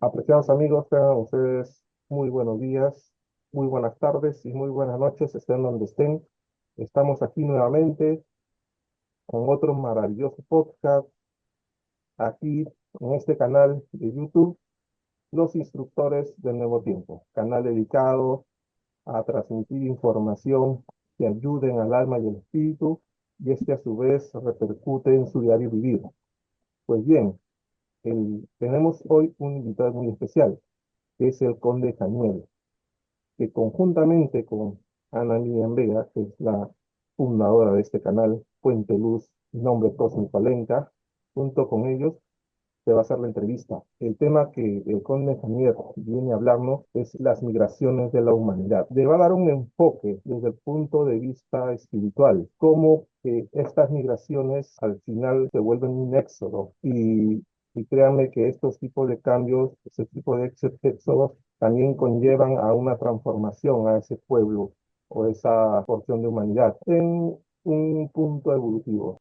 Apreciados amigos, tengan ustedes muy buenos días, muy buenas tardes y muy buenas noches, estén donde estén. Estamos aquí nuevamente con otro maravilloso podcast, aquí en este canal de YouTube, Los Instructores del Nuevo Tiempo, canal dedicado a transmitir información que ayuden al alma y el espíritu, y este a su vez repercute en su diario vivir. Pues bien, tenemos hoy un invitado muy especial, que es el Conde Janiel, que conjuntamente con Ana Miriam Vega, que es la fundadora de este canal, Puente Luz, Nombre Cósmico Alenca, junto con ellos se va a hacer la entrevista. El tema que el conde Janier viene a hablarnos es las migraciones de la humanidad. Le va a dar un enfoque desde el punto de vista espiritual, cómo que estas migraciones al final se vuelven un éxodo y créanme que estos tipos de cambios, ese tipo de éxodos también conllevan a una transformación a ese pueblo o esa porción de humanidad en un punto evolutivo.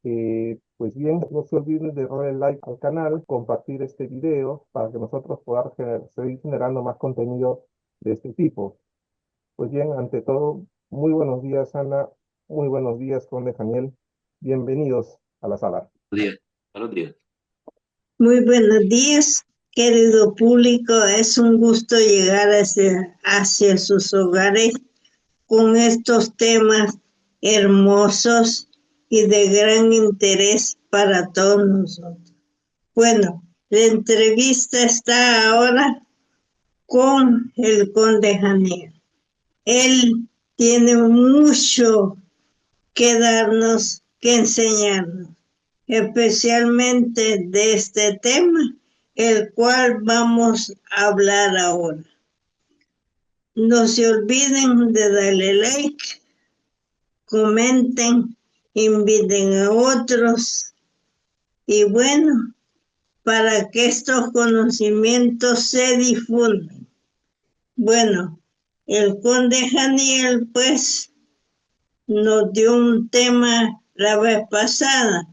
Pues bien, no se olviden de darle like al canal, compartir este video para que nosotros podamos seguir generando más contenido de este tipo. Pues bien, ante todo, muy buenos días, Ana. Muy buenos días, Conde Daniel. Bienvenidos a la sala. Buenos días. Buenos días. Muy buenos días, querido público. Es un gusto llegar hacia sus hogares con estos temas hermosos y de gran interés para todos nosotros. Bueno, la entrevista está ahora con el conde Janiel. Él tiene mucho que darnos, que enseñarnos, especialmente de este tema, el cual vamos a hablar ahora. No se olviden de darle like, comenten, inviten a otros y bueno, para que estos conocimientos se difundan. Bueno, el conde Janiel pues nos dio un tema la vez pasada,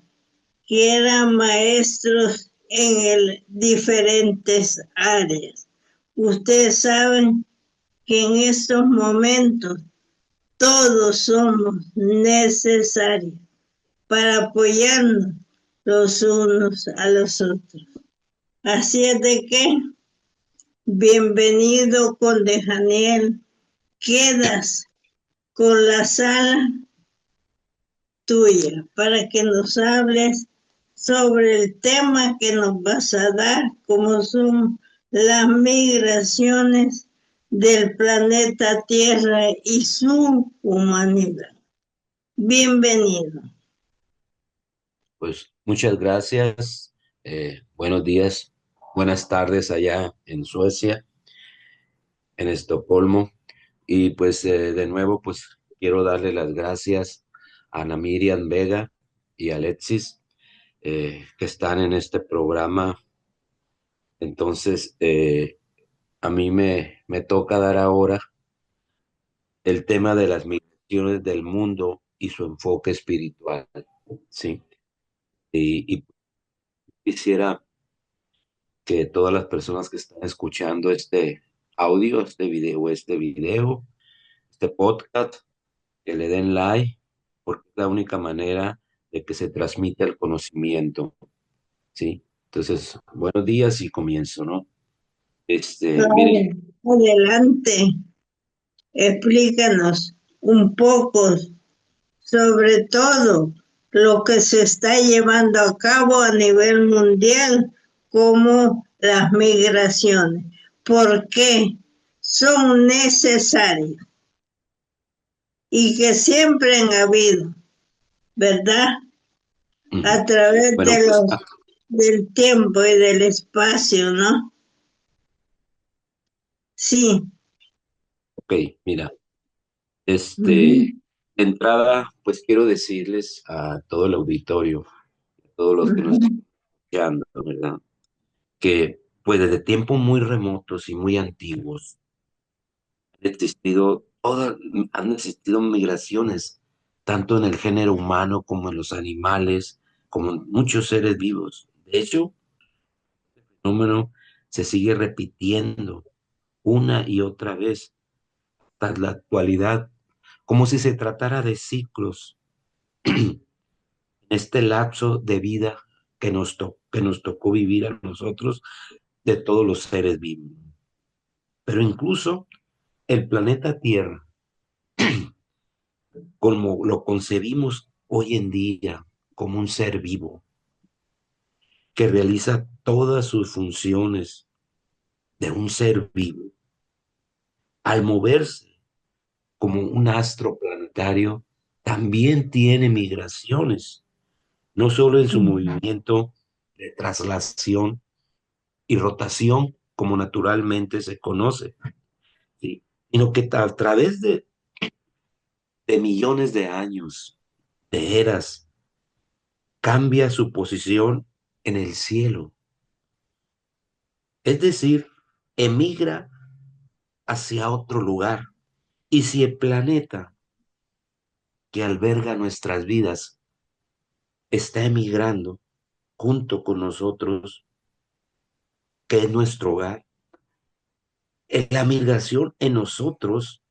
que eran maestros en diferentes áreas. Ustedes saben que en estos momentos todos somos necesarios para apoyarnos los unos a los otros. Así es de que, bienvenido conde Janiel, quedas con la sala tuya para que nos hables sobre el tema que nos vas a dar, como son las migraciones del planeta Tierra y su humanidad. Bienvenido. Pues muchas gracias. Buenos días, buenas tardes allá en Suecia, en Estocolmo. Y pues de nuevo, pues quiero darle las gracias a Ana Miriam Vega y a Alexis que están en este programa. Entonces, a mí me toca dar ahora el tema de las migraciones del mundo y su enfoque espiritual. Sí. Y quisiera que todas las personas que están escuchando este audio, este podcast, que le den like, porque es la única manera de que se transmita el conocimiento, ¿sí? Entonces, buenos días y comienzo, ¿no? Miren, Claro, adelante, explícanos un poco sobre todo lo que se está llevando a cabo a nivel mundial, como las migraciones. ¿Por qué son necesarias? Y que siempre han habido, ¿verdad? ujú. A través Bueno, pues, del tiempo y del espacio, ¿no? Sí. ok, mira, Ujú, de entrada, pues quiero decirles a todo el auditorio, a todos los que nos ujú. están escuchando, ¿verdad? Que pues desde tiempos muy remotos y muy antiguos han existido migraciones, tanto en el género humano como en los animales, como en muchos seres vivos. De hecho, este fenómeno se sigue repitiendo una y otra vez hasta la actualidad, como si se tratara de ciclos en este lapso de vida que nos tocó vivir a nosotros, de todos los seres vivos. Pero incluso el planeta Tierra, como lo concebimos hoy en día, como un ser vivo, que realiza todas sus funciones de un ser vivo, al moverse como un astro planetario, también tiene migraciones, no solo en su movimiento de traslación y rotación, como naturalmente se conoce, ¿sí? Sino que a través de millones de años, de eras, cambia su posición en el cielo. Es decir, emigra hacia otro lugar. Y si el planeta que alberga nuestras vidas está emigrando junto con nosotros, que es nuestro hogar, la migración en nosotros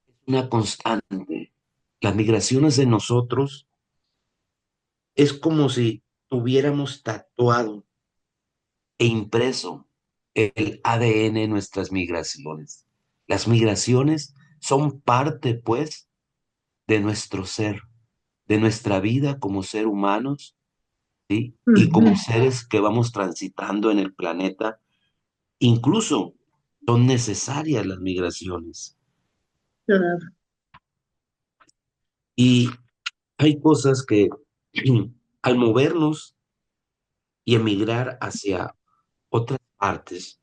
es una constante. Las migraciones de nosotros es como si tuviéramos tatuado e impreso el ADN en nuestras migraciones. Las migraciones son parte, pues, de nuestro ser, de nuestra vida como ser humanos, ¿sí? Y como seres que vamos transitando en el planeta. Incluso son necesarias las migraciones. Claro. Y hay cosas que al movernos y emigrar hacia otras partes,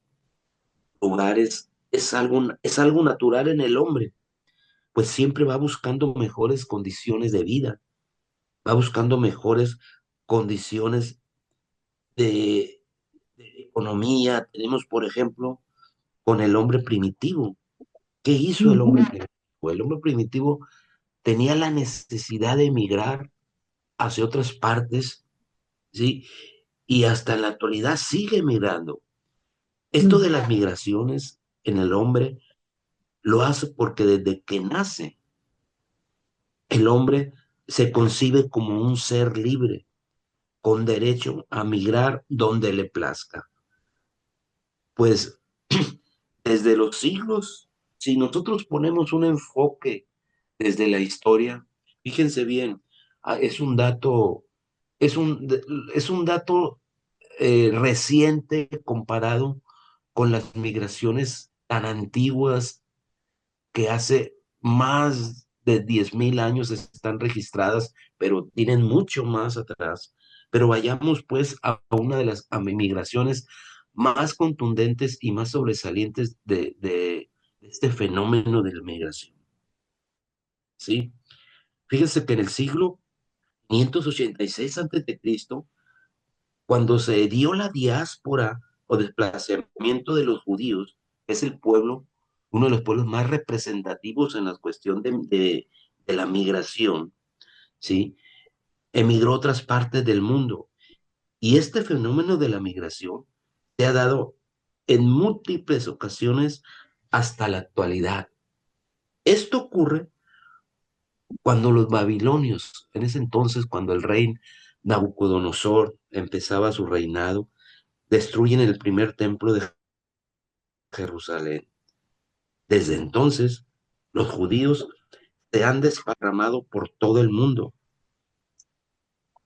lugares, es algo natural en el hombre, pues siempre va buscando mejores condiciones de vida, va buscando mejores condiciones de, de economía. Tenemos, por ejemplo, con el hombre primitivo. ¿Qué hizo el hombre primitivo? El hombre primitivo tenía la necesidad de emigrar hacia otras partes, ¿sí? Y hasta en la actualidad sigue emigrando. Esto de las migraciones en el hombre lo hace porque desde que nace el hombre se concibe como un ser libre, con derecho a migrar donde le plazca. Pues desde los siglos, si nosotros ponemos un enfoque desde la historia, fíjense bien, es un dato, es un, es un dato reciente comparado con las migraciones tan antiguas que hace más de 10.000 años están registradas, pero tienen mucho más atrás. Pero vayamos pues a una de las migraciones más contundentes y más sobresalientes de este fenómeno de la migración. ¿Sí? Fíjense que en el siglo 586 a.C., cuando se dio la diáspora o desplazamiento de los judíos, es el pueblo, uno de los pueblos más representativos en la cuestión de la migración, ¿sí? Emigró a otras partes del mundo. Y este fenómeno de la migración se ha dado en múltiples ocasiones hasta la actualidad. Esto ocurre cuando los babilonios, en ese entonces, cuando el rey Nabucodonosor empezaba su reinado, destruyen el primer templo de Jerusalén. Desde entonces, los judíos se han desparramado por todo el mundo.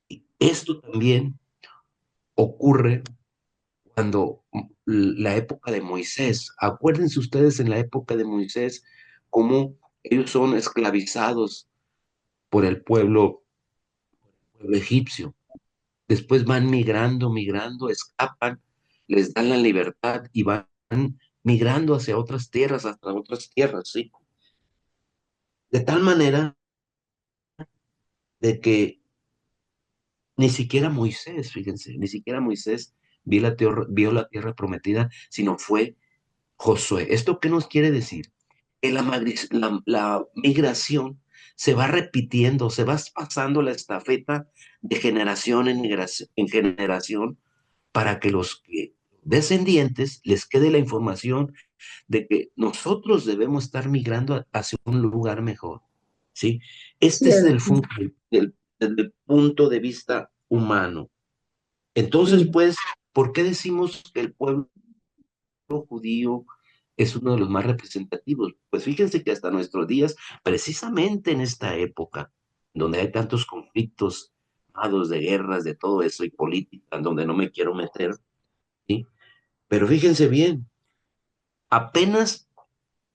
Y esto también ocurre cuando la época de Moisés, acuérdense ustedes en la época de Moisés, cómo ellos son esclavizados por pueblo egipcio. Después van migrando, migrando, escapan, les dan la libertad y van migrando hacia otras tierras, hasta otras tierras, ¿sí? De tal manera de que ni siquiera Moisés, fíjense, ni siquiera Moisés vio la tierra prometida, sino fue Josué. ¿Esto qué nos quiere decir? Que la migración se va repitiendo, se va pasando la estafeta de generación en generación para que los que descendientes les quede la información de que nosotros debemos estar migrando hacia un lugar mejor, ¿sí? Este es cierto. desde el punto de vista humano. Entonces, Mm. pues, ¿por qué decimos que el pueblo judío es uno de los más representativos? Pues fíjense que hasta nuestros días, precisamente en esta época, donde hay tantos conflictos, de guerras, de todo eso y política, donde no me quiero meter, ¿sí? Pero fíjense bien, apenas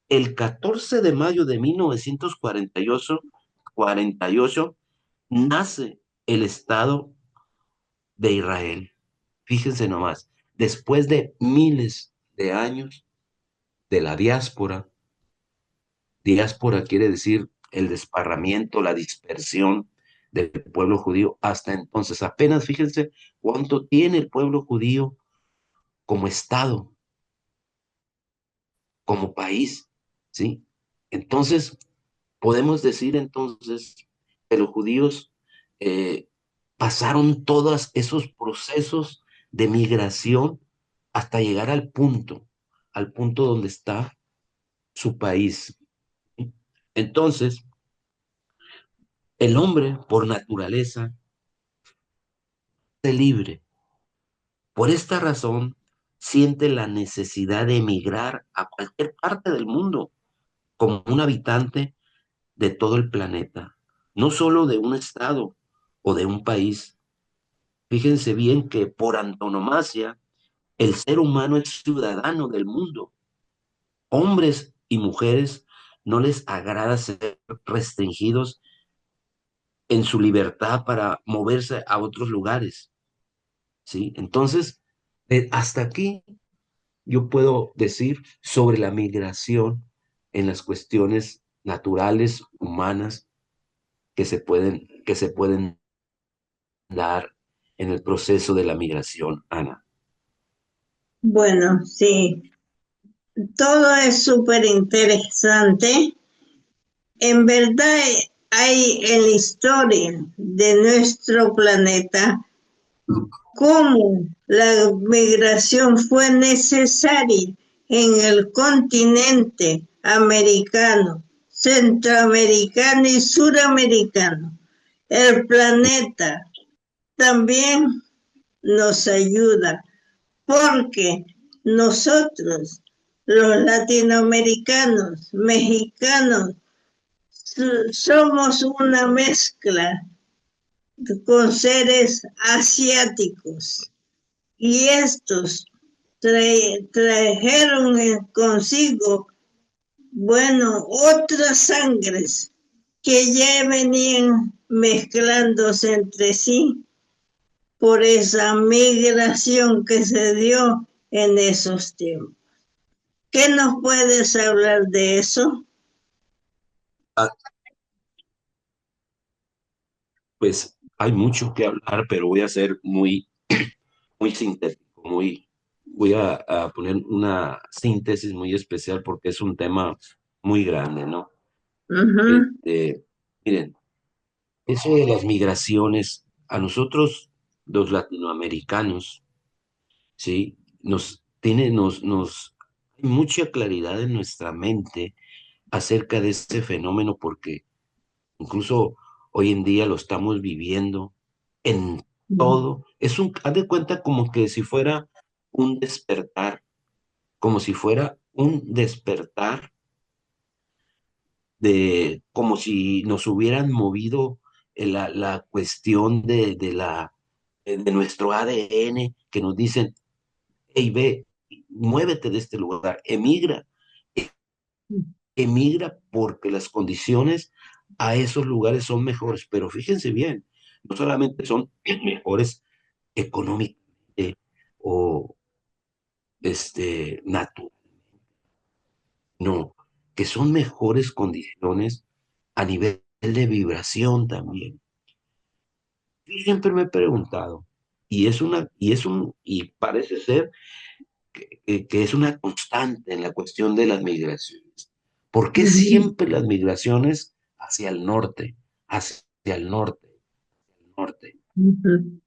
el 14 de mayo de 1948 nace el Estado de Israel. Fíjense nomás, después de miles de años de la diáspora, diáspora quiere decir el desparramiento, la dispersión del pueblo judío hasta entonces. Apenas fíjense cuánto tiene el pueblo judío como Estado, como país, ¿sí? Entonces, podemos decir entonces que los judíos eh, pasaron todos esos procesos de migración hasta llegar al punto donde está su país. Entonces, el hombre, por naturaleza, es libre. Por esta razón, siente la necesidad de emigrar a cualquier parte del mundo como un habitante de todo el planeta, no solo de un estado o de un país. Fíjense bien que por antonomasia, el ser humano es ciudadano del mundo. Hombres y mujeres no les agrada ser restringidos en su libertad para moverse a otros lugares, ¿sí? Entonces, hasta aquí yo puedo decir sobre la migración en las cuestiones naturales, humanas, que se pueden dar en el proceso de la migración, Ana. Bueno, sí, todo es súper interesante. En verdad, hay en la historia de nuestro planeta cómo la migración fue necesaria en el continente americano, centroamericano y suramericano. El planeta también nos ayuda porque nosotros, los latinoamericanos, mexicanos, somos una mezcla con seres asiáticos y estos trajeron consigo, bueno, otras sangres que ya venían mezclándose entre sí por esa migración que se dio en esos tiempos. ¿Qué nos puedes hablar de eso? Ah, pues hay mucho que hablar, pero voy a ser muy sintético, voy a poner una síntesis muy especial porque es un tema muy grande, ¿no? Ujú. Este, miren, eso de las migraciones, a nosotros, los latinoamericanos, ¿sí? Hay mucha claridad en nuestra mente acerca de este fenómeno porque incluso hoy en día lo estamos viviendo en todo. Haz de cuenta como que si fuera un despertar, como si fuera un despertar como si nos hubieran movido la cuestión de nuestro ADN, que nos dicen, hey, ve, muévete de este lugar, e- emigra porque las condiciones a esos lugares son mejores, pero fíjense bien, no solamente son mejores económicamente o natural, no, que son mejores condiciones a nivel de vibración también. Yo siempre me he preguntado, y parece ser que es una constante en la cuestión de las migraciones. ¿Por qué Ujú, siempre las migraciones hacia el norte, hacia el norte, norte? ujú,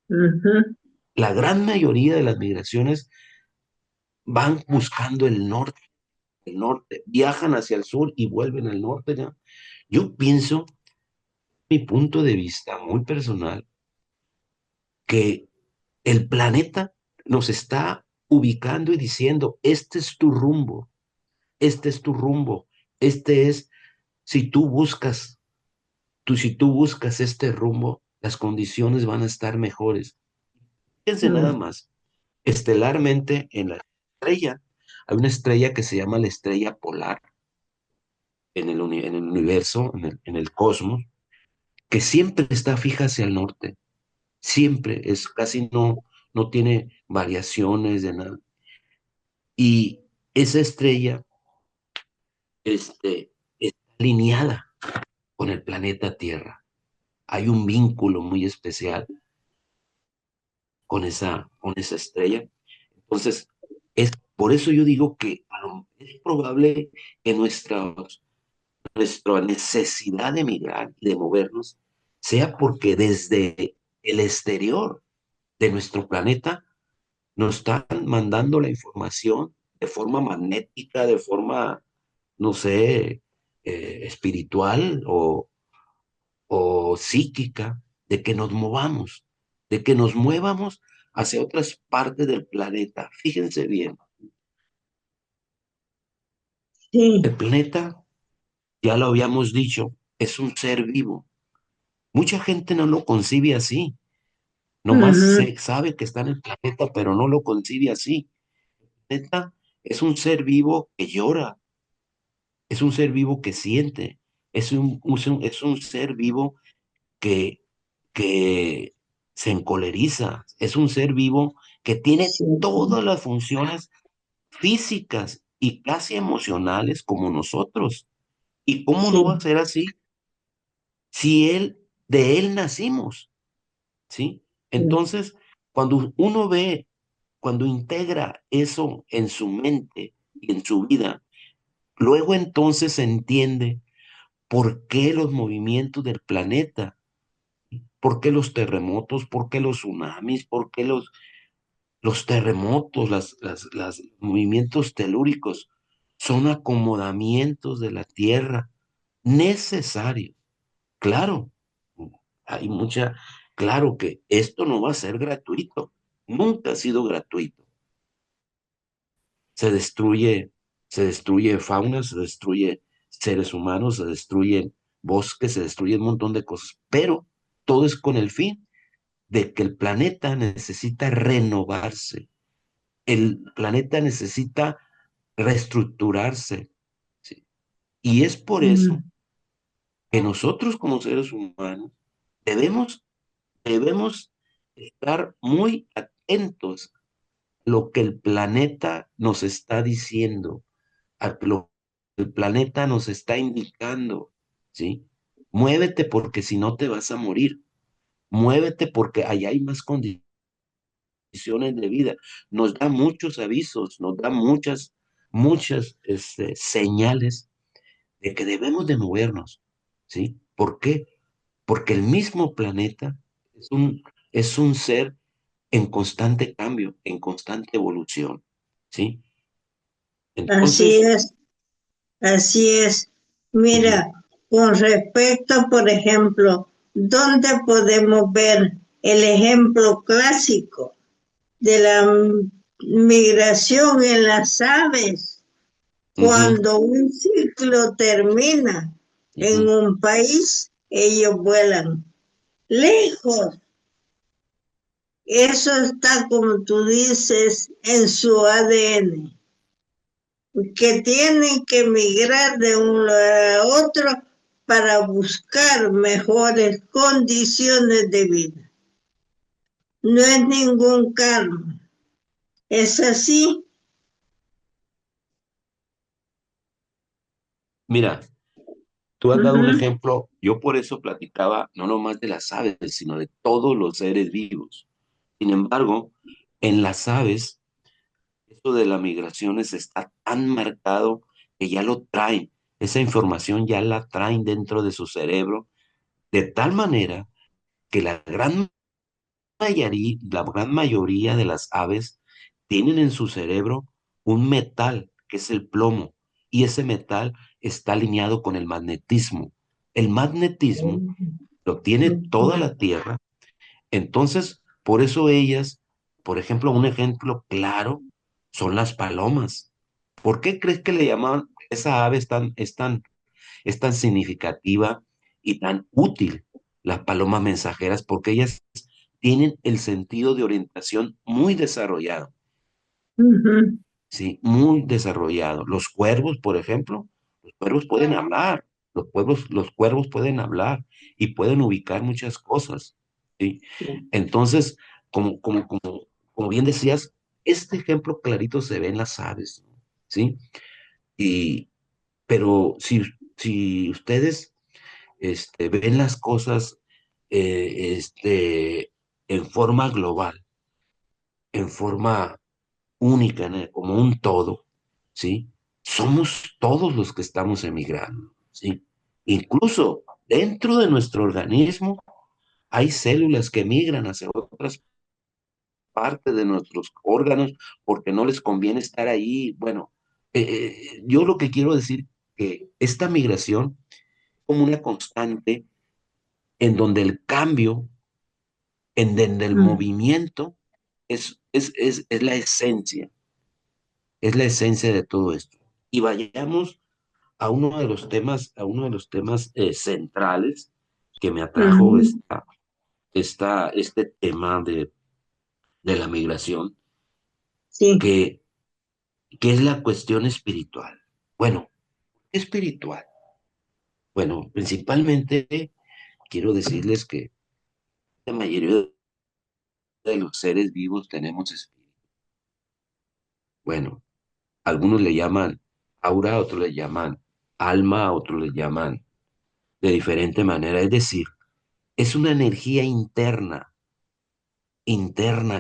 ujú. La gran mayoría de las migraciones van buscando el norte, viajan hacia el sur y vuelven al norte ya. Yo pienso, mi punto de vista muy personal, que el planeta nos está ubicando y diciendo, este es tu rumbo, este es tu rumbo, este es, si tú buscas, si tú buscas este rumbo, las condiciones van a estar mejores. Fíjense nada mm, más, estelarmente en la estrella, hay una estrella que se llama la estrella polar en el universo, en el cosmos, que siempre está fija hacia el norte, siempre, es casi no tiene variaciones de nada. Y esa estrella está alineada con el planeta Tierra. Hay un vínculo muy especial con esa estrella. Entonces, es por eso yo digo que es probable que nuestra necesidad de migrar y de movernos sea porque desde el exterior de nuestro planeta nos están mandando la información de forma magnética, de forma, no sé, espiritual o psíquica, de que nos movamos, de que nos muevamos hacia otras partes del planeta. Fíjense bien, sí, el planeta, ya lo habíamos dicho, es un ser vivo. Mucha gente no lo concibe así. Nomás ujú, se sabe que está en el planeta, pero no lo concibe así. El planeta es un ser vivo que llora, es un ser vivo que siente, es un ser vivo que, que se encoleriza, es un ser vivo que tiene sí, todas las funciones físicas y casi emocionales como nosotros. ¿Y cómo no va a sí, ser así si de él nacimos? ¿Sí? sí, Entonces, cuando integra eso en su mente y en su vida, luego entonces se entiende por qué los movimientos del planeta, por qué los terremotos, por qué los tsunamis, por qué los terremotos, las movimientos telúricos son acomodamientos de la Tierra necesarios. Claro, hay mucha, claro que esto no va a ser gratuito, nunca ha sido gratuito. Se destruye, se destruye fauna, se destruye seres humanos, se destruyen bosques, se destruye un montón de cosas, pero todo es con el fin de que el planeta necesita renovarse, el planeta necesita reestructurarse, ¿sí? Y es por eso mm, que nosotros como seres humanos debemos, debemos estar muy atentos a lo que el planeta nos está diciendo, a lo que el planeta nos está indicando, ¿sí? Muévete porque si no te vas a morir. Muévete porque allá hay más condiciones de vida. Nos da muchos avisos, nos da muchas señales de que debemos de movernos, ¿sí? ¿Por qué? Porque el mismo planeta es un ser en constante cambio, en constante evolución, ¿sí? así Entonces, es, así es. ujú, Mira, con respecto, por ejemplo, ¿dónde podemos ver el ejemplo clásico de la migración en las aves? ujú, Cuando un ciclo termina en ujú, un país, ellos vuelan lejos. Eso está, como tú dices, en su ADN, que tienen que migrar de un lugar a otro para buscar mejores condiciones de vida. No es ningún karma. Es así. mira, tú has dado un Ujú. ejemplo, yo por eso platicaba no nomás de las aves, sino de todos los seres vivos. Sin embargo, en las aves, esto de las migraciones está tan marcado que ya lo traen, esa información ya la traen dentro de su cerebro, de tal manera que la gran la gran mayoría de las aves tienen en su cerebro un metal, que es el plomo, y ese metal está alineado con el magnetismo. El magnetismo lo tiene toda la Tierra, entonces, por eso ellas, por ejemplo, un ejemplo claro son las palomas. ¿Por qué crees que le llamaban, esa ave es tan significativa y tan útil, las palomas mensajeras? Porque ellas tienen el sentido de orientación muy desarrollado, Ujú. ¿sí? Muy desarrollado. Los cuervos, por ejemplo, los cuervos pueden hablar, los cuervos pueden hablar y pueden ubicar muchas cosas, ¿sí? Entonces, como bien decías, este ejemplo clarito se ve en las aves, ¿sí? Y, pero si ustedes ven las cosas en forma global, en forma única, como un todo, ¿sí? Somos todos los que estamos emigrando, ¿sí? Incluso dentro de nuestro organismo hay células que migran hacia otras partes de nuestros órganos porque no les conviene estar ahí. Bueno, yo lo que quiero decir que esta migración como una constante en donde el cambio, en donde el Mm. movimiento es la esencia de todo esto. Y vayamos a uno de los temas centrales que me atrajo Ujú. este tema de la migración, Sí, que, que es la cuestión espiritual. Bueno, espiritual. Bueno, principalmente quiero decirles que la mayoría de los seres vivos tenemos espíritu. Bueno, algunos le llaman aura, otros le llaman alma, otros le llaman de diferente manera. Es decir, es una energía interna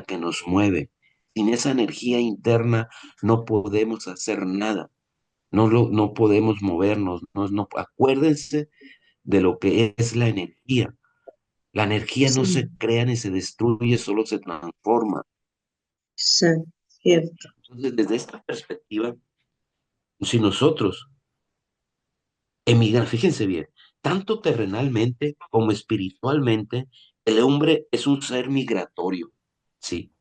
que nos mueve. Sin esa energía interna no podemos hacer nada, no podemos movernos. Acuérdense de lo que es la energía. La energía no sí, se crea ni se destruye, solo se transforma. exacto, cierto. Entonces, desde esta perspectiva, si nosotros emigrar, fíjense bien, tanto terrenalmente como espiritualmente, el hombre es un ser migratorio, ¿sí? Sí,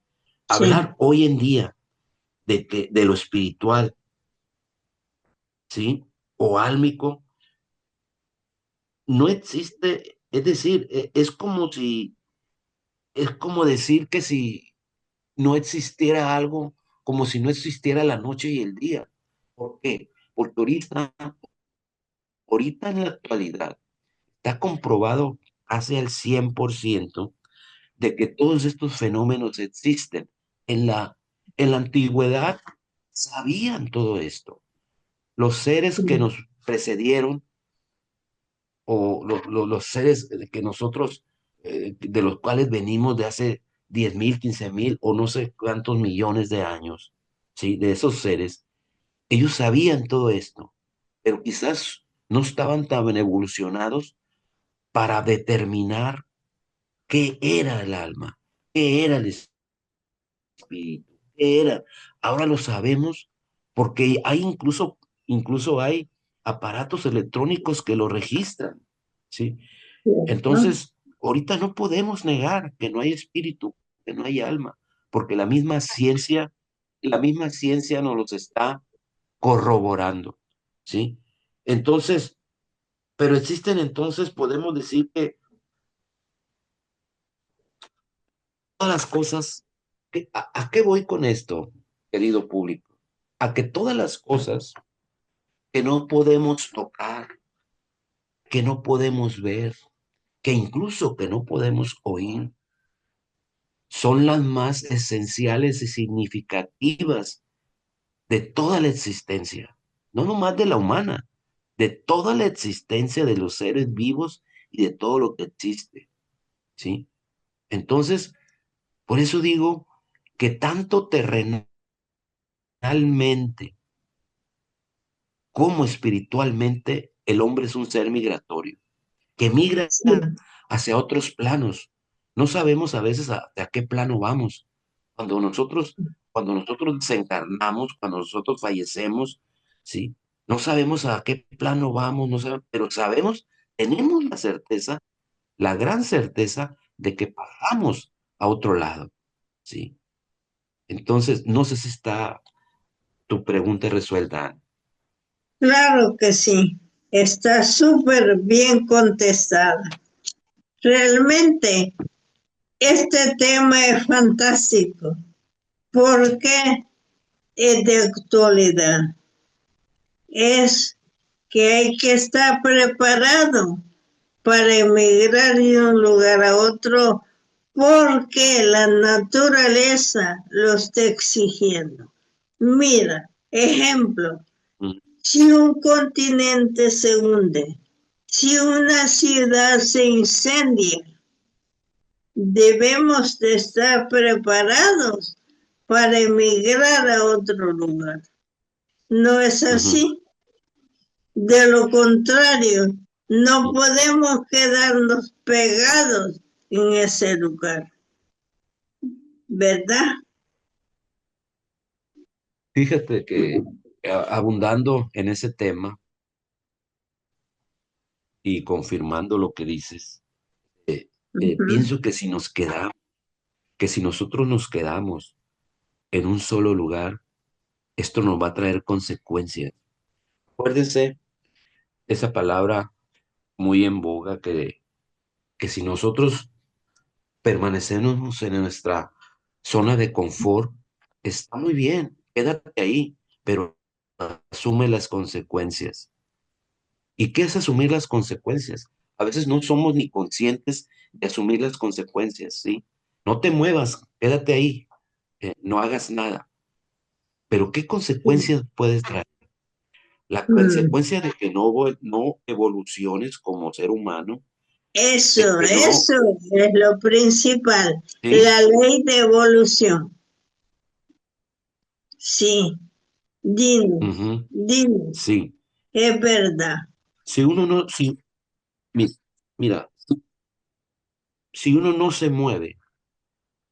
Hablar hoy en día de lo espiritual, ¿sí? O álmico, no existe, es decir, es como decir que si no existiera algo, como si no existiera la noche y el día. ¿Por qué? Porque ahorita en la actualidad está comprobado hace el 100% de que todos estos fenómenos existen. En la antigüedad sabían todo esto. Los seres que sí, nos precedieron o los seres que nosotros, de los cuales venimos de hace 10.000, 15.000 o no sé cuántos millones de años, ¿sí? De esos seres, ellos sabían todo esto, pero quizás no estaban tan evolucionados para determinar qué era el alma, qué era el espíritu, qué era. Ahora lo sabemos porque hay incluso hay aparatos electrónicos que lo registran, ¿sí? cierto. Entonces, ahorita no podemos negar que no hay espíritu, que no hay alma, porque la misma ciencia nos los está corroborando, ¿sí? Entonces, pero existen entonces, podemos decir que todas las cosas, ¿a qué voy con esto, querido público? A que todas las cosas que no podemos tocar, que no podemos ver, que incluso que no podemos oír, son las más esenciales y significativas de toda la existencia, no nomás de la humana, de toda la existencia de los seres vivos y de todo lo que existe, ¿sí? Entonces, por eso digo que tanto terrenalmente como espiritualmente el hombre es un ser migratorio, que migra Sí, hacia otros planos. No sabemos a veces a qué plano vamos. Cuando nosotros, cuando nosotros desencarnamos, cuando nosotros fallecemos, ¿sí? No sabemos a qué plano vamos, no sabemos, pero sabemos, tenemos la certeza, la gran certeza de que pasamos a otro lado, ¿sí? Entonces, no sé si está tu pregunta resuelta, Ana. Claro que sí, está súper bien contestada. Realmente, este tema es fantástico porque es de actualidad. Es que hay que estar preparado para emigrar de un lugar a otro porque la naturaleza lo está exigiendo. Mira, ejemplo, Mm, si un continente se hunde, si una ciudad se incendia, debemos de estar preparados para emigrar a otro lugar. ¿No es ujú. así? De lo contrario, no podemos quedarnos pegados en ese lugar, ¿verdad? Fíjate que abundando en ese tema y confirmando lo que dices, eh, Ujú. pienso que si nosotros nos quedamos en un solo lugar, esto nos va a traer consecuencias. Acuérdense esa palabra muy en boga que si nosotros permanecemos en nuestra zona de confort, está muy bien, quédate ahí, pero asume las consecuencias. ¿Y qué es asumir las consecuencias? A veces no somos ni conscientes de asumir las consecuencias, ¿sí? No te muevas, quédate ahí, no hagas nada. Pero ¿qué consecuencias puedes traer? La Mm. consecuencia de que no evoluciones como ser humano, de Eso, que no, eso es lo principal, ¿sí? la ley de evolución. Sí, dinos, Ujú, dinos, sí. es verdad. Si uno no, si, mi- mira, si uno no se mueve,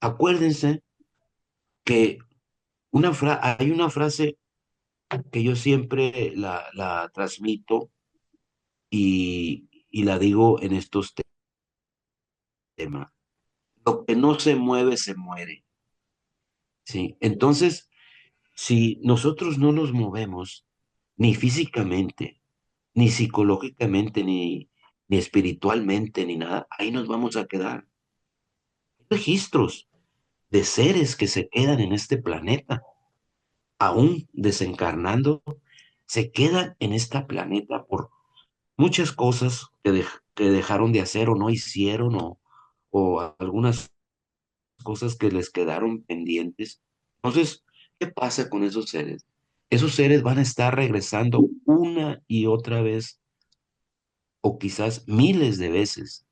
acuérdense que hay una frase que yo siempre la transmito y la digo en estos temas. Lo que no se mueve, se muere. ¿Sí? Entonces, si nosotros no nos movemos, ni físicamente, ni psicológicamente, ni espiritualmente, ni nada, ahí nos vamos a quedar. Hay registros de seres que se quedan en este planeta, aún desencarnando, se quedan en este planeta por muchas cosas que dejaron de hacer o no hicieron o algunas cosas que les quedaron pendientes. Entonces, ¿qué pasa con esos seres? Esos seres van a estar regresando una y otra vez o quizás miles de veces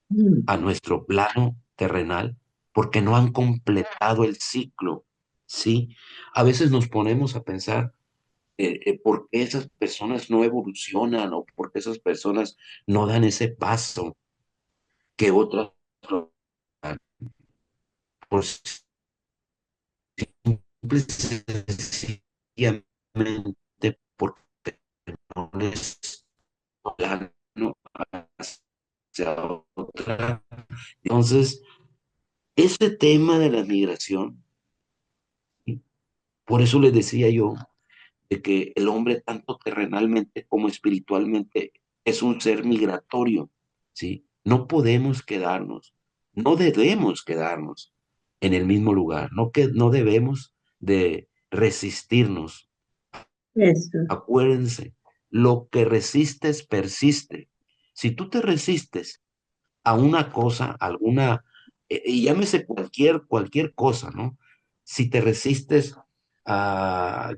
Mm. a nuestro plano terrenal porque no han completado el ciclo, ¿sí? A veces nos ponemos a pensar por qué esas personas no evolucionan o por qué esas personas no dan ese paso que otras lo dan. Por simple y sencillamente porque no les plano hacia otra. Entonces, ese tema de la migración, ¿sí? Por eso les decía yo de que el hombre, tanto terrenalmente como espiritualmente, es un ser migratorio, ¿sí? No podemos quedarnos, no debemos quedarnos en el mismo lugar, no debemos de resistirnos. Eso. Acuérdense, lo que resistes persiste. Si tú te resistes a una cosa, alguna, y llámese cualquier cosa, ¿no? Si te resistes a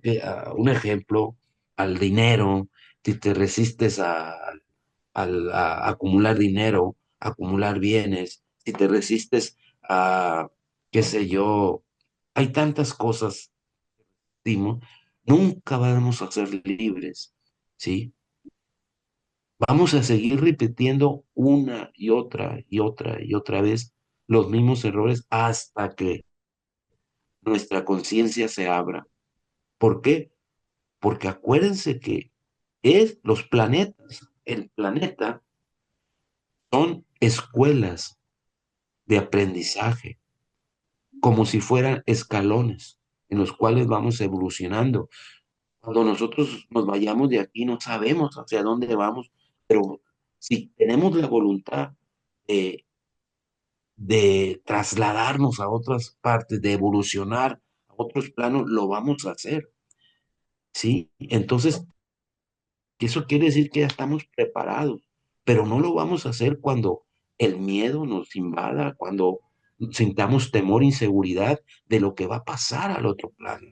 un ejemplo, al dinero, si te resistes a acumular dinero, a acumular bienes, si te resistes a, qué sé yo, hay tantas cosas, Timo, nunca vamos a ser libres, ¿sí? Vamos a seguir repitiendo una y otra y otra y otra vez los mismos errores hasta que nuestra conciencia se abra. ¿Por qué? Porque acuérdense que es los planetas, el planeta son escuelas de aprendizaje, como si fueran escalones en los cuales vamos evolucionando. Cuando nosotros nos vayamos de aquí no sabemos hacia dónde vamos, pero si tenemos la voluntad de, de trasladarnos a otras partes, de evolucionar a otros planos, lo vamos a hacer, ¿sí? Entonces, eso quiere decir que ya estamos preparados, pero no lo vamos a hacer cuando el miedo nos invada, cuando sintamos temor, inseguridad de lo que va a pasar al otro plano.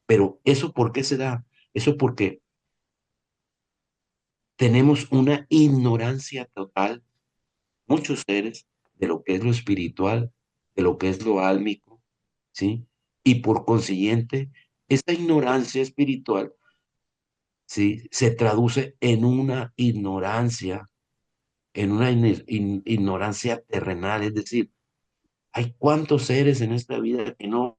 Pero eso, ¿por qué se da? Eso porque tenemos una ignorancia total, muchos seres, de lo que es lo espiritual, de lo que es lo álmico, ¿sí? Y por consiguiente, esta ignorancia espiritual, ¿sí? Se traduce en una ignorancia terrenal, es decir, hay cuántos seres en esta vida que no,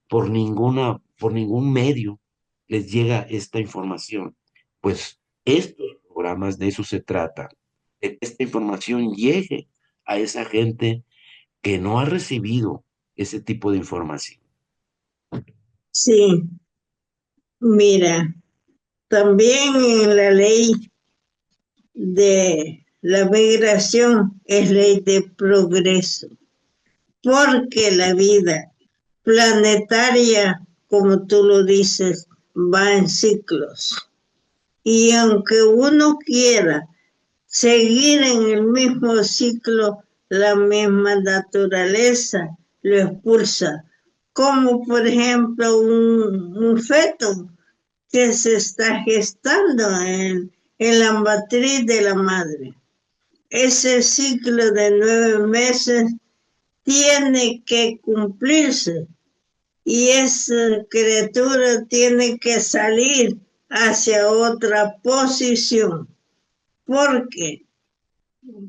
por ningún medio les llega esta información. Pues estos programas de eso se trata, de que esta información llegue a esa gente que no ha recibido ese tipo de información. Sí, mira, también en la ley de la migración es ley de progreso, porque la vida planetaria, como tú lo dices, va en ciclos. Y aunque uno quiera seguir en el mismo ciclo, la misma naturaleza lo expulsa, como por ejemplo un feto que se está gestando en la matriz de la madre. Ese ciclo de 9 meses tiene que cumplirse y esa criatura tiene que salir hacia otra posición, porque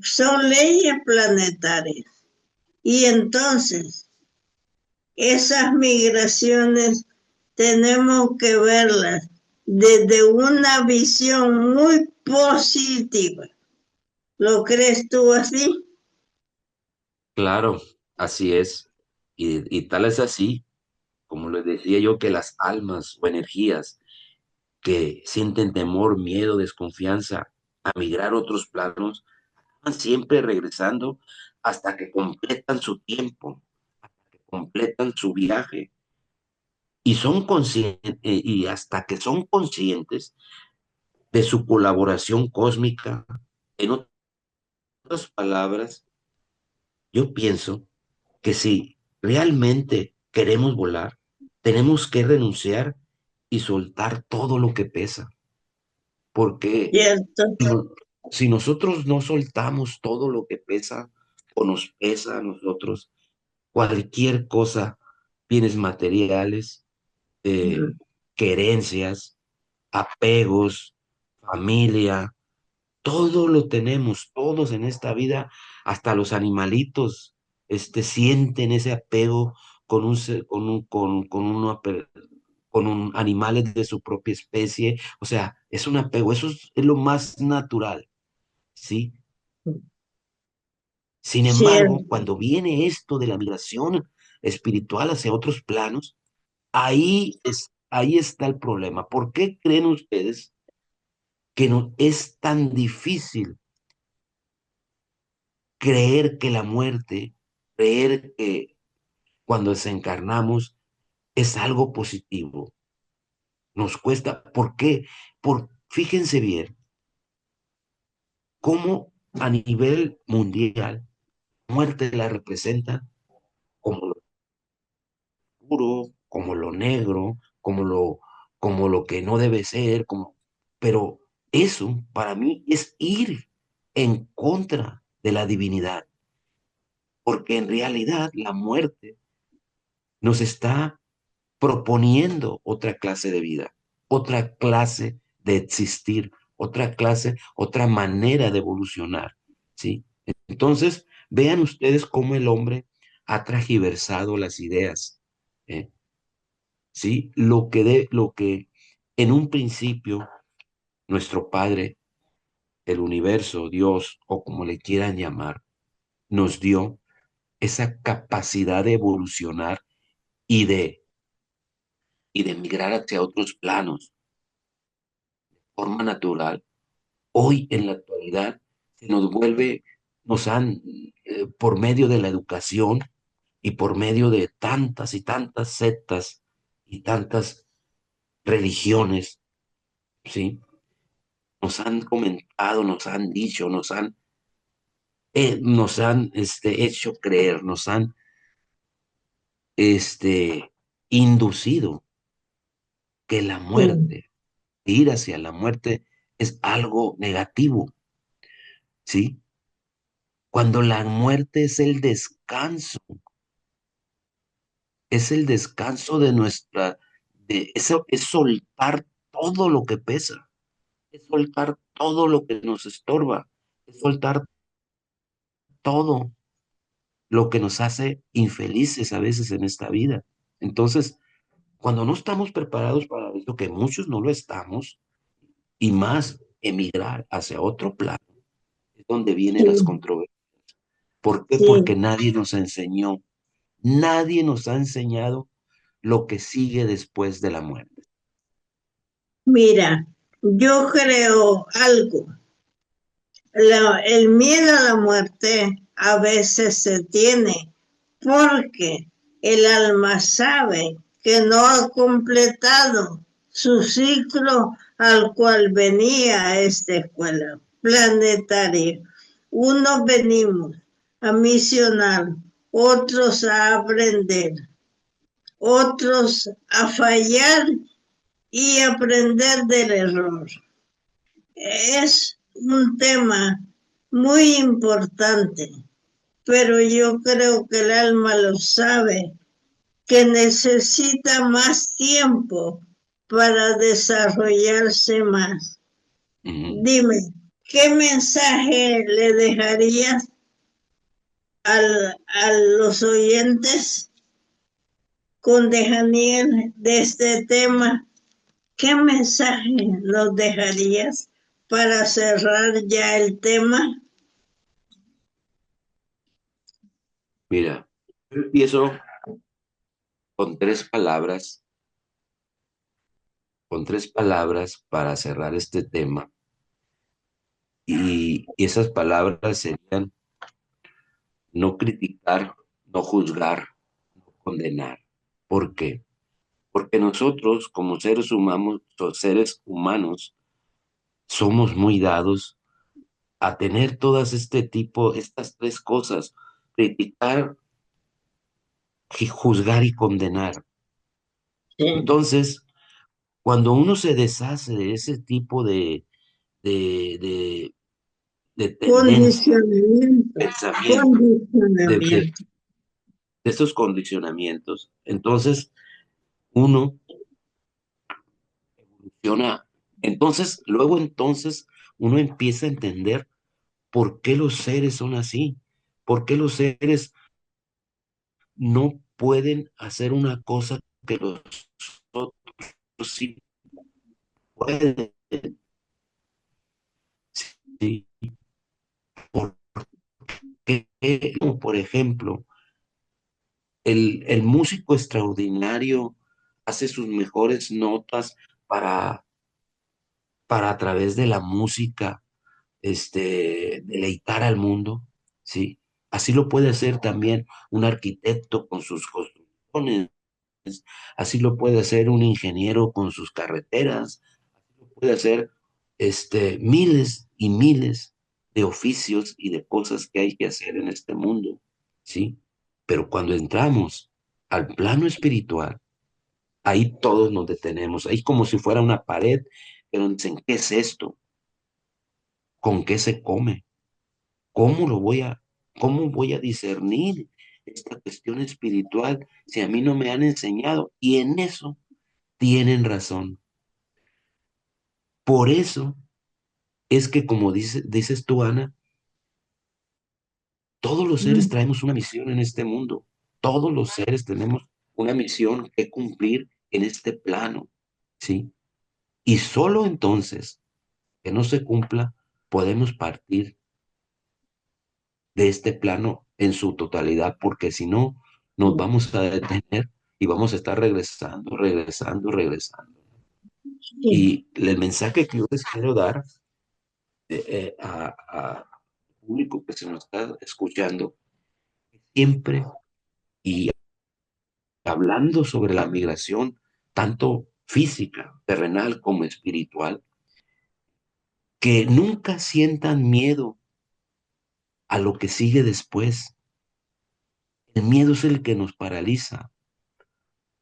son leyes planetarias. Y entonces, esas migraciones tenemos que verlas desde una visión muy positiva. ¿Lo crees tú así? Claro, así es. Y tal es así, como les decía yo, que las almas o energías que sienten temor, miedo, desconfianza a migrar a otros planos, van siempre regresando hasta que completan su tiempo, completan su viaje y son conscientes y hasta que son conscientes de su colaboración cósmica. En otras palabras, yo pienso que si realmente queremos volar, tenemos que renunciar y soltar todo lo que pesa, porque ¿Cierto? no- si nosotros no soltamos todo lo que pesa o nos pesa a nosotros, cualquier cosa, bienes materiales, eh, querencias, apegos, familia, todo lo tenemos, todos en esta vida, hasta los animalitos, sienten ese apego con con un animales de su propia especie, o sea, es un apego, es lo más natural, ¿sí? Sin embargo, Cierto. cuando viene esto de la migración espiritual hacia otros planos, ahí está el problema. ¿Por qué creen ustedes que no es tan difícil creer que la muerte, creer que cuando desencarnamos es algo positivo? Nos cuesta. ¿Por qué? Fíjense bien, cómo a nivel mundial, muerte la representa como lo oscuro, como lo negro, como lo que no debe ser, pero eso para mí es ir en contra de la divinidad, porque en realidad la muerte nos está proponiendo otra clase de vida, otra clase de existir, otra clase, otra manera de evolucionar, ¿sí? Entonces, Vean ustedes cómo el hombre ha tragiversado las ideas. ¿Eh? ¿Sí? Lo que en un principio nuestro Padre, el universo, Dios, o como le quieran llamar, nos dio esa capacidad de evolucionar y de migrar hacia otros planos, de forma natural. Hoy, en la actualidad, se nos vuelve, nos han, por medio de la educación y por medio de tantas y tantas sectas y tantas religiones, ¿sí? Nos han comentado, nos han dicho, nos han hecho creer, nos han inducido que la sí, muerte, ir hacia la muerte es algo negativo, ¿sí? Cuando la muerte es el descanso de eso es soltar todo lo que pesa, es soltar todo lo que nos estorba, es soltar todo lo que nos hace infelices a veces en esta vida. Entonces, cuando no estamos preparados para esto, que muchos no lo estamos, y más emigrar hacia otro plano, es donde vienen las sí, controversias. ¿Por qué? Porque sí. nadie nos ha enseñado lo que sigue después de la muerte. Mira, yo creo algo. El miedo a la muerte a veces se tiene porque el alma sabe que no ha completado su ciclo al cual venía a esta escuela planetaria. Unos venimos a misionar, otros a aprender, otros a fallar y aprender del error. Es un tema muy importante, pero yo creo que el alma lo sabe, que necesita más tiempo para desarrollarse más. Ujú. Dime, ¿qué mensaje le dejarías a los oyentes con Dejaniel de este tema? ¿Qué mensaje nos dejarías para cerrar ya el tema? Mira, yo empiezo con tres palabras para cerrar este tema. Y esas palabras serían no criticar, no juzgar, no condenar. ¿Por qué? Porque nosotros, como seres humanos, somos muy dados a tener estas tres cosas: criticar, juzgar y condenar. Sí. Entonces, cuando uno se deshace de ese tipo de, de, de tendencia, Condicionamiento, pensamiento, de, de, condicionamiento. de estos condicionamientos, entonces uno funciona. Entonces, uno empieza a entender por qué los seres son así, por qué los seres no pueden hacer una cosa que los otros sí pueden. Sí, porque, por ejemplo, el músico extraordinario hace sus mejores notas para, para a través de la música, deleitar al mundo, ¿sí? Así lo puede hacer también un arquitecto con sus construcciones, así lo puede hacer un ingeniero con sus carreteras, así lo puede hacer miles y miles de oficios y de cosas que hay que hacer en este mundo, ¿sí? Pero cuando entramos al plano espiritual, ahí todos nos detenemos, ahí como si fuera una pared, pero dicen, ¿qué es esto? ¿Con qué se come? ¿Cómo cómo voy a discernir esta cuestión espiritual si a mí no me han enseñado? Y en eso tienen razón. Por eso es que, como dices tú, Ana, Todos los seres traemos una misión en este mundo. Todos los seres tenemos una misión que cumplir en este plano, ¿sí? Y solo entonces que no se cumpla, podemos partir de este plano en su totalidad, porque si no, nos vamos a detener y vamos a estar regresando, regresando, regresando. Sí, Y el mensaje que yo les quiero dar a público que se nos está escuchando, siempre y hablando sobre la migración, tanto física, terrenal como espiritual, que nunca sientan miedo a lo que sigue después. El miedo es el que nos paraliza,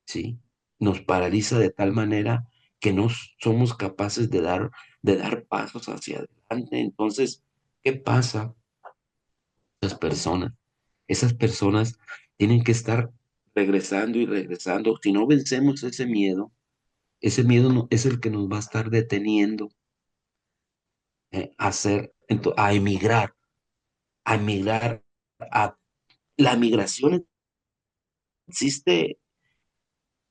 ¿sí? Nos paraliza de tal manera que no somos capaces de dar pasos hacia adelante. Entonces, ¿qué pasa? Esas personas, esas personas tienen que estar regresando y regresando. Si no vencemos ese miedo es el que nos va a estar deteniendo a hacer, a emigrar, a la migración existe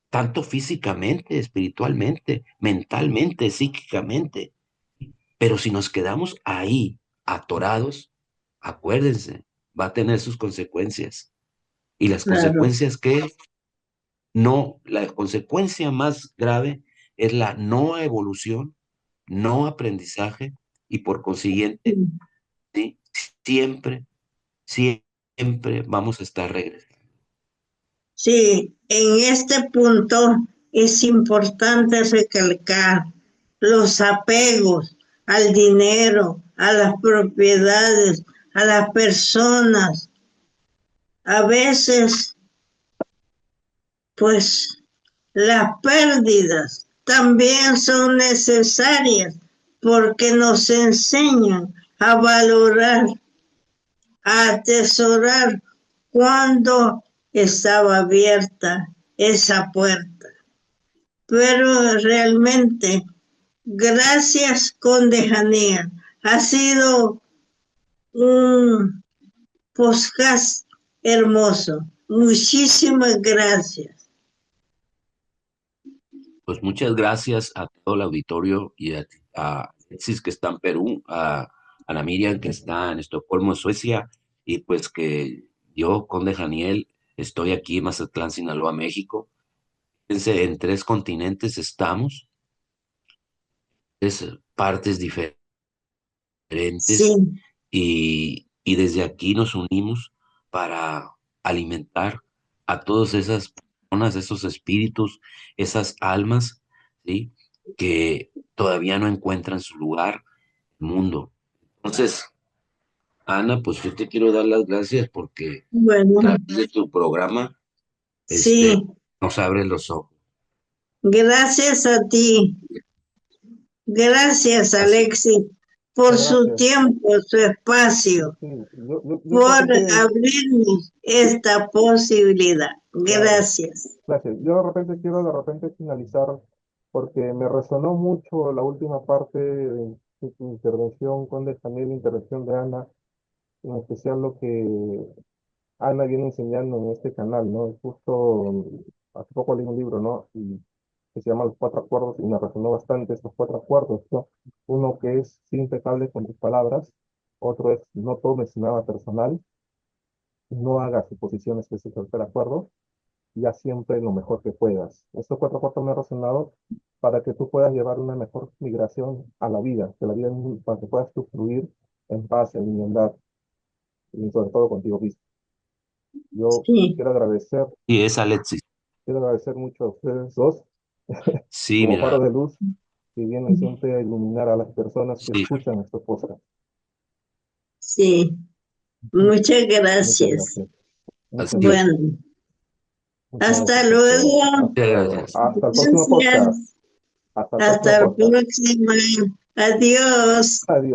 tanto físicamente, espiritualmente, mentalmente, psíquicamente. Pero si nos quedamos ahí, atorados, acuérdense, va a tener sus consecuencias. Y las claro. consecuencias que no, la consecuencia más grave es la no evolución, no aprendizaje y por consiguiente, ¿sí? Siempre, siempre vamos a estar regresando. Sí, en este punto es importante recalcar los apegos al dinero, a las propiedades, a las personas. A veces, pues, las pérdidas también son necesarias porque nos enseñan a valorar, a atesorar cuando estaba abierta esa puerta. Pero realmente, gracias, Conde Janea. Ha sido un podcast hermoso. Muchísimas gracias. Pues muchas gracias a todo el auditorio y a Alexis que está en Perú, a Ana Miriam que está en Estocolmo, Suecia, y pues que yo, Conde Janiel, estoy aquí en Mazatlán, Sinaloa, México. Fíjense, en 3 continentes estamos, es partes diferentes, Sí, y desde aquí nos unimos para alimentar a todas esas personas, esos espíritus, esas almas, ¿sí? Que todavía no encuentran su lugar en el mundo. Entonces, Ana, pues yo te quiero dar las gracias porque a bueno, través de tu programa, sí, nos abre los ojos. gracias a ti. Gracias, Gracias. Alexis, por Muchas su gracias. tiempo, su espacio, Sí, yo de por repente, abrirnos esta posibilidad. claro, Gracias. gracias. Yo de repente quiero de repente finalizar porque me resonó mucho la última parte de tu intervención con Daniel, la intervención de Ana, en especial lo que Ana viene enseñando en este canal, ¿no? Justo hace poco leí un libro, ¿no? Y que se llama Los Cuatro Acuerdos y me resonó bastante estos 4 acuerdos, ¿no? Uno que es ser impecable con tus palabras, otro es no tomes nada personal, no hagas suposiciones, que es el tercer acuerdo, y haz siempre lo mejor que puedas. Estos 4 acuerdos me han resonado para que tú puedas llevar una mejor migración a la vida, que la vida para que puedas tú fluir en paz, en humildad y sobre todo contigo mismo. Yo Sí, Y es Alexis. quiero agradecer mucho a ustedes dos Sí, como faro mira, de luz que vienen siempre a iluminar a las personas que sí. escuchan estos podcasts. sí. Muchas Muchas gracias. gracias. Muchas Así es. gracias. Bueno, Muchas hasta gracias a todos. luego. Muchas gracias. Hasta el próximo podcast. Gracias. Hasta el próximo Hasta la podcast. próxima. Adiós. Adiós.